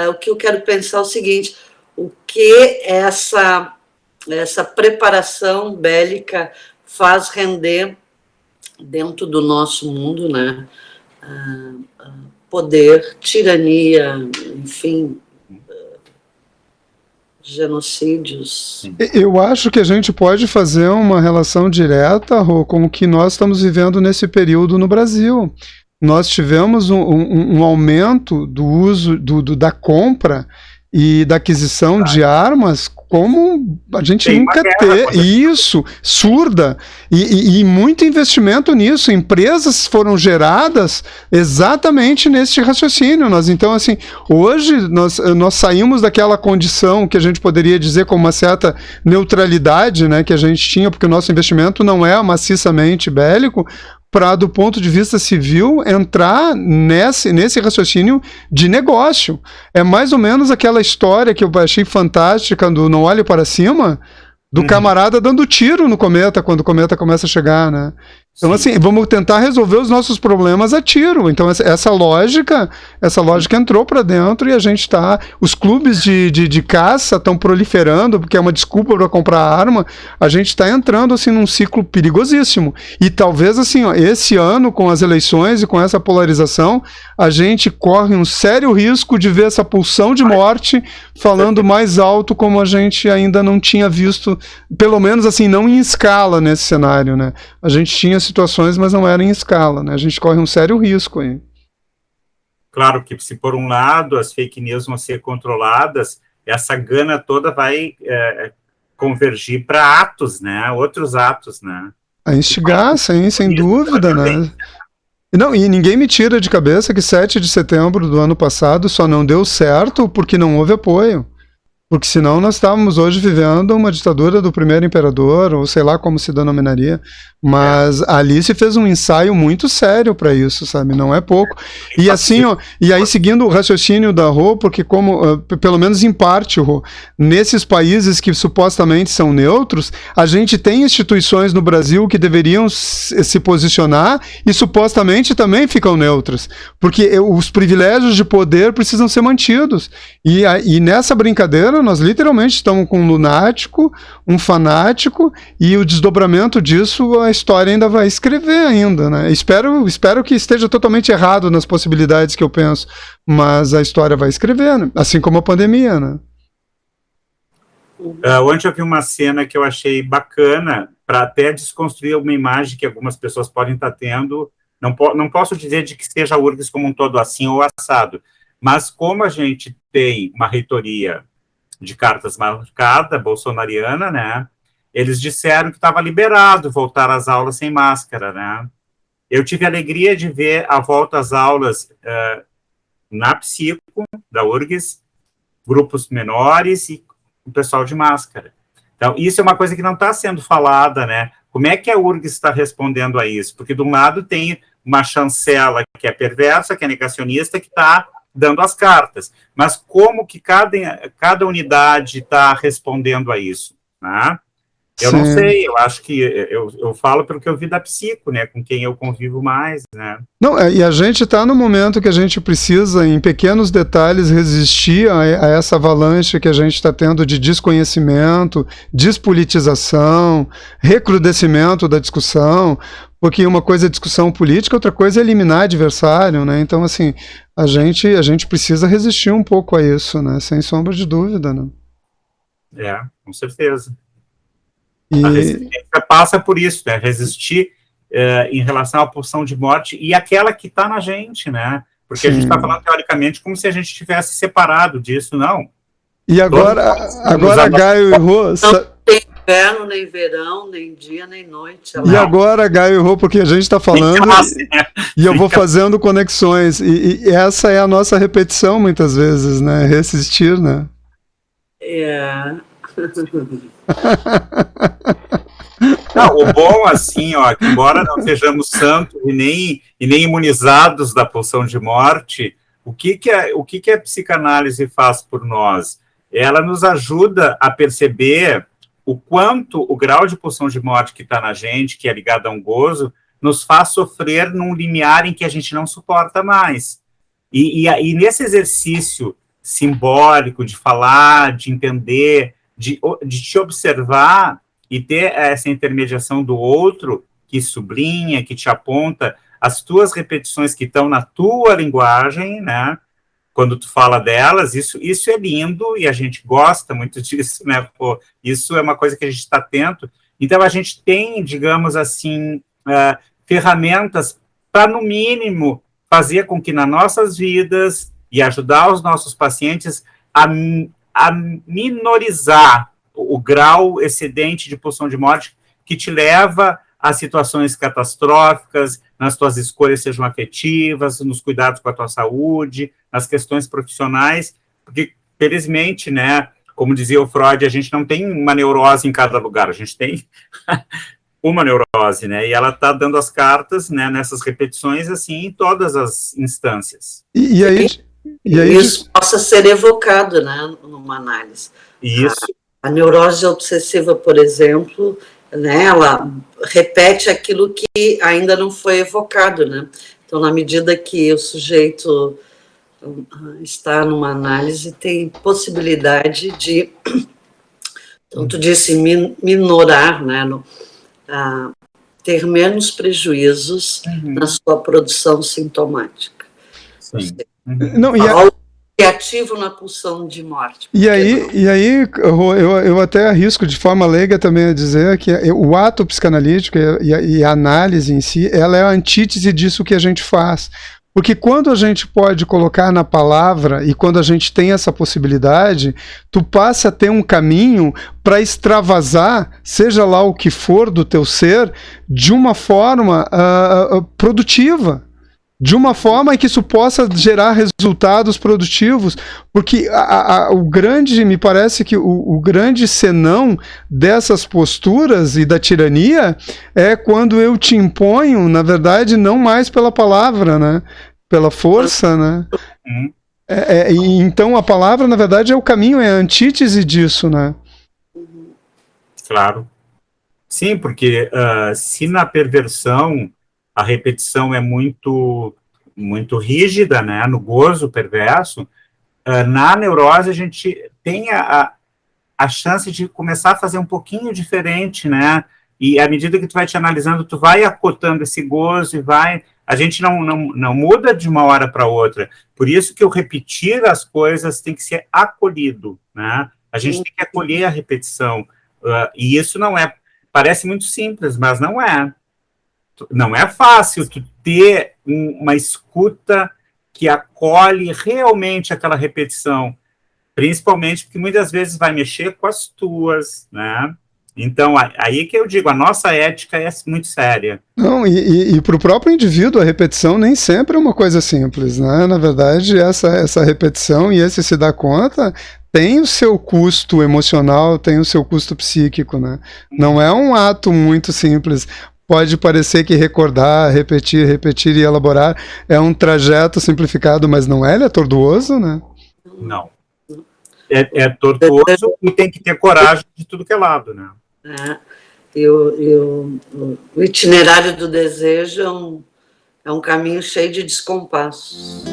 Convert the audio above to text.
o que eu quero pensar é o seguinte: o que essa preparação bélica faz render dentro do nosso mundo, né? Poder, tirania, enfim, genocídios. Eu acho que a gente pode fazer uma relação direta, Rô, com o que nós estamos vivendo nesse período no Brasil. Nós tivemos um aumento do uso da compra e da aquisição de armas como a gente nunca teve. Isso, surda. E muito investimento nisso. Empresas foram geradas exatamente nesse raciocínio. Então, assim, hoje nós saímos daquela condição que a gente poderia dizer com uma certa neutralidade, né, que a gente tinha, porque o nosso investimento não é maciçamente bélico, para, do ponto de vista civil, entrar nesse raciocínio de negócio. É mais ou menos aquela história que eu achei fantástica do Não Olhe Para Cima, do camarada dando tiro no cometa, quando o cometa começa a chegar, né? Então, assim, vamos tentar resolver os nossos problemas a tiro. Então, essa lógica entrou para dentro e a gente está... Os clubes de caça estão proliferando, porque é uma desculpa para comprar arma. A gente está entrando, assim, num ciclo perigosíssimo. E talvez, assim, ó, esse ano, com as eleições e com essa polarização, a gente corre um sério risco de ver essa pulsão de morte falando mais alto, como a gente ainda não tinha visto, pelo menos, assim, não em escala nesse cenário, né? A gente tinha situações, mas não era em escala, né? A gente corre um sério risco aí. Claro que, se por um lado as fake news vão ser controladas, essa gana toda vai convergir para atos, né? Outros atos, né? A instigar, sem dúvida, né? Não, e ninguém me tira de cabeça que 7 de setembro do ano passado só não deu certo porque não houve apoio. Porque senão nós estávamos hoje vivendo uma ditadura do primeiro imperador, ou sei lá como se denominaria, mas ali se fez um ensaio muito sério para isso, sabe? Não é pouco. E assim, ó, e aí seguindo o raciocínio da Rô, porque como, pelo menos em parte, Rô, nesses países que supostamente são neutros, a gente tem instituições no Brasil que deveriam se posicionar e supostamente também ficam neutras, porque os privilégios de poder precisam ser mantidos. E nessa brincadeira nós literalmente estamos com um lunático, um fanático, e o desdobramento disso a história ainda vai escrever ainda, né? Espero que esteja totalmente errado nas possibilidades que eu penso, mas a história vai escrever, né? Assim como a pandemia, né? Ontem eu vi uma cena que eu achei bacana para até desconstruir uma imagem que algumas pessoas podem estar tendo. Não posso dizer de que seja a URGS como um todo assim ou assado, mas como a gente tem uma reitoria de cartas marcada, bolsonariana, né? Eles disseram que estava liberado voltar às aulas sem máscara, né? Eu tive a alegria de ver a volta às aulas na Psico, da URGS, grupos menores e o pessoal de máscara. Então, isso é uma coisa que não está sendo falada, né? Como é que a URGS está respondendo a isso? Porque, de um lado, tem uma chancela que é perversa, que é negacionista, que está dando as cartas. Mas como que cada unidade está respondendo a isso, né? Eu não sei, eu acho que eu falo pelo que eu vi da Psico, né, com quem eu convivo mais, né. Não, e a gente está no momento que a gente precisa, em pequenos detalhes, resistir a essa avalanche que a gente está tendo de desconhecimento, despolitização, recrudescimento da discussão, porque uma coisa é discussão política, outra coisa é eliminar adversário, né, então, assim, a gente precisa resistir um pouco a isso, né, sem sombra de dúvida, né. Com certeza. A resistência passa por isso, né? Resistir em relação à pulsão de morte e aquela que está na gente, né? Porque a gente está falando teoricamente como se a gente tivesse separado disso, não. E agora Gaio e Rô... Não tem inverno, nem verão, nem dia, nem noite. E agora, Gaio e Rô, porque a gente está falando e eu vou fazendo conexões. E essa é a nossa repetição, muitas vezes, né? Resistir, né? Não, o bom, assim, ó, que embora não sejamos santos e nem imunizados da pulsão de morte, o que a psicanálise faz por nós? Ela nos ajuda a perceber o quanto o grau de pulsão de morte que está na gente, que é ligado a um gozo, nos faz sofrer num limiar em que a gente não suporta mais. E nesse exercício simbólico de falar, de entender, de te observar e ter essa intermediação do outro que sublinha, que te aponta as tuas repetições que estão na tua linguagem, né? Quando tu fala delas, isso é lindo e a gente gosta muito disso, né? Pô, isso é uma coisa que a gente está atento. Então, a gente tem, digamos assim, ferramentas para, no mínimo, fazer com que nas nossas vidas e ajudar os nossos pacientes a minorizar o grau excedente de pulsão de morte que te leva a situações catastróficas, nas tuas escolhas sejam afetivas, nos cuidados com a tua saúde, nas questões profissionais, porque, felizmente, né, como dizia o Freud, a gente não tem uma neurose em cada lugar, a gente tem uma neurose, né, e ela está dando as cartas, né, nessas repetições, assim, em todas as instâncias. E aí isso possa ser evocado, né, numa análise. Isso. A neurose obsessiva, por exemplo, né, ela repete aquilo que ainda não foi evocado, né? Então, na medida que o sujeito está numa análise, tem possibilidade de, então tu disse, minorar, né, ter menos prejuízos na sua produção sintomática. Sim. Não, Ativo na pulsão de morte. E aí eu até arrisco de forma leiga também a dizer que o ato psicanalítico e a análise em si, ela é a antítese disso que a gente faz. Porque quando a gente pode colocar na palavra e quando a gente tem essa possibilidade, tu passa a ter um caminho para extravasar, seja lá o que for do teu ser, de uma forma produtiva. De uma forma que isso possa gerar resultados produtivos, porque me parece que o grande senão dessas posturas e da tirania é quando eu te imponho, na verdade, não mais pela palavra, né? Pela força, né? Então a palavra, na verdade, é o caminho, é a antítese disso, né? Claro. Sim, porque se na perversão a repetição é muito rígida, né, no gozo perverso, na neurose a gente tem a chance de começar a fazer um pouquinho diferente, né, e à medida que tu vai te analisando, tu vai acotando esse gozo e a gente não muda de uma hora para outra, por isso que o repetir as coisas tem que ser acolhido, né, a gente tem que acolher a repetição, e isso parece muito simples, mas não é. Não é fácil tu ter uma escuta que acolhe realmente aquela repetição, principalmente porque muitas vezes vai mexer com as tuas, né? Então, aí que eu digo, a nossa ética é muito séria. Não, e para o próprio indivíduo, a repetição nem sempre é uma coisa simples, né? Na verdade, essa repetição e esse se dar conta tem o seu custo emocional, tem o seu custo psíquico, né? Não é um ato muito simples. Pode parecer que recordar, repetir e elaborar é um trajeto simplificado, mas não é? Ele é tortuoso, né? Não. É tortuoso e tem que ter coragem de tudo que é lado, né? O itinerário do desejo é um caminho cheio de descompassos.